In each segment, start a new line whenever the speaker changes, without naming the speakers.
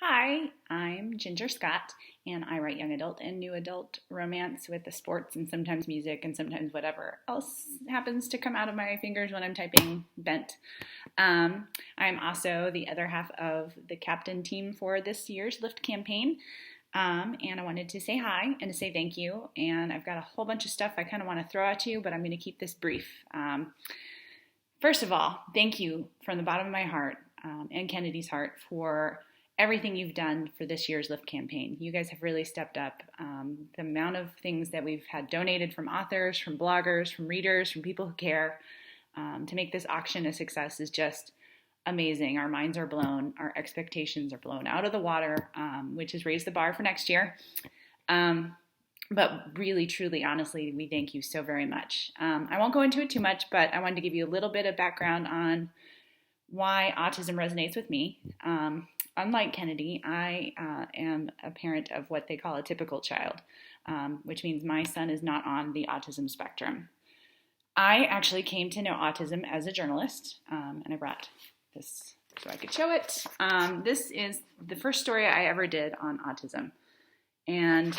Hi, I'm Ginger Scott, and I write young adult and new adult romance with the sports and sometimes music and sometimes whatever else happens to come out of my fingers when I'm typing bent. I'm also the other half of the captain team for this year's Lift campaign. And I wanted to say hi and to say thank you. And I've got a whole bunch of stuff I kind of want to throw at you, but I'm going to keep this brief. First of all, thank you from the bottom of my heart and Kennedy's heart for everything you've done for this year's Lift campaign. You guys have really stepped up. The amount of things that we've had donated from authors, from bloggers, from readers, from people who care to make this auction a success is just amazing. Our minds are blown. Our expectations are blown out of the water, which has raised the bar for next year. But really, truly, honestly, we thank you so very much. I won't go into it too much, but I wanted to give you a little bit of background on why autism resonates with me. Unlike Kennedy, I am a parent of what they call a typical child, which means my son is not on the autism spectrum. I actually came to know autism as a journalist, and I brought this so I could show it. This is the first story I ever did on autism, and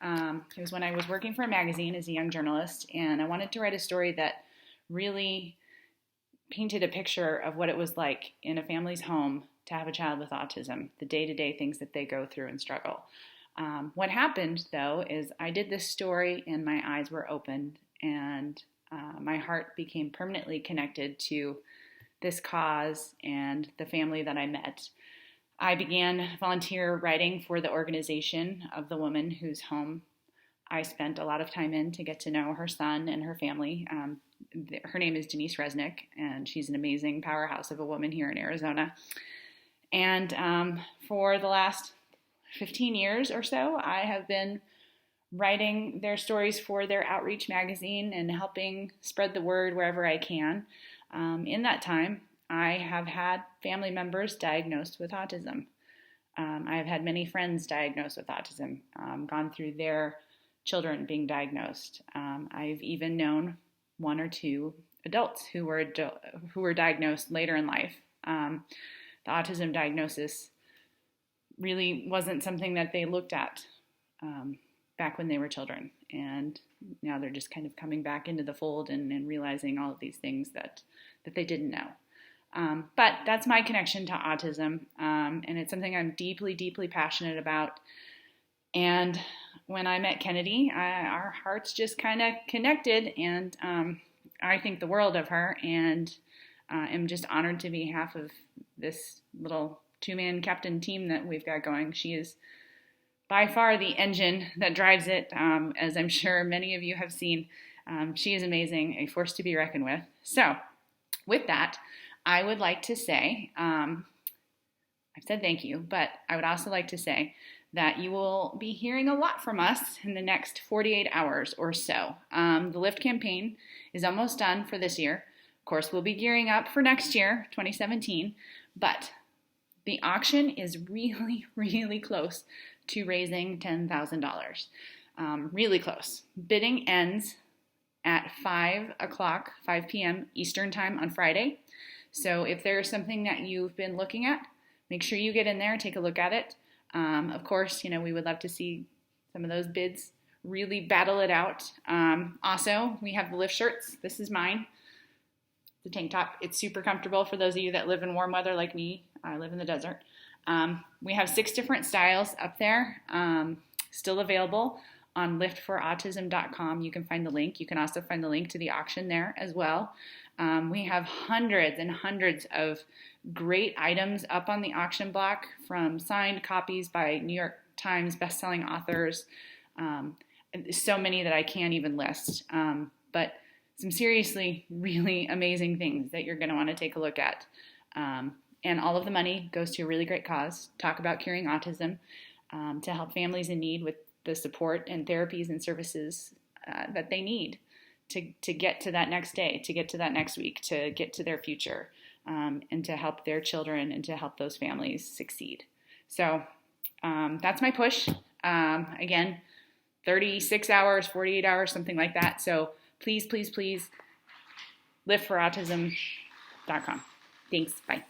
it was when I was working for a magazine as a young journalist, and I wanted to write a story that really painted a picture of what it was like in a family's home to have a child with autism, the day-to-day things that they go through and struggle. What happened, though, is I did this story and my eyes were opened and my heart became permanently connected to this cause and the family that I met. I began volunteer writing for the organization of the woman whose home I spent a lot of time in to get to know her son and her family. Her name is Denise Resnick, and she's an amazing powerhouse of a woman here in Arizona. And for the last 15 years or so, I have been writing their stories for their outreach magazine and helping spread the word wherever I can. In that time, I have had family members diagnosed with autism. I have had many friends diagnosed with autism, gone through their children being diagnosed. I've even known one or two adults who were diagnosed later in life. The autism diagnosis really wasn't something that they looked at back when they were children. And now they're just kind of coming back into the fold and realizing all of these things that they didn't know. But that's my connection to autism. And it's something I'm deeply, deeply passionate about. And when I met Kennedy, our hearts just kind of connected. And I think the world of her and am just honored to be half of this little two-man captain team that we've got going. She is by far the engine that drives it, as I'm sure many of you have seen. She is amazing, a force to be reckoned with. So with that, I would like to say, I've said thank you, but I would also like to say that you will be hearing a lot from us in the next 48 hours or so. The Lift campaign is almost done for this year. Of course, we'll be gearing up for next year, 2017, but the auction is really, really close to raising $10,000. Really close. Bidding ends at 5 p.m. Eastern Time on Friday. So if there's something that you've been looking at, make sure you get in there and take a look at it. Of course, we would love to see some of those bids really battle it out. Also, we have the Lift shirts. This is mine. The tank top. It's super comfortable for those of you that live in warm weather like me. I live in the desert. We have 6 different styles up there, still available on liftforautism.com. You can find the link. You can also find the link to the auction there as well. We have hundreds and hundreds of great items up on the auction block, from signed copies by New York Times bestselling authors, so many that I can't even list, but some seriously really amazing things that you're going to want to take a look at. And all of the money goes to a really great cause, Talk About Curing Autism, to help families in need with the support and therapies and services that they need to get to that next day, to get to that next week, to get to their future, and to help their children and to help those families succeed. So that's my push. Again, 36 hours, 48 hours, something like that. So please, please, please, liftforautism.com. Thanks. Bye.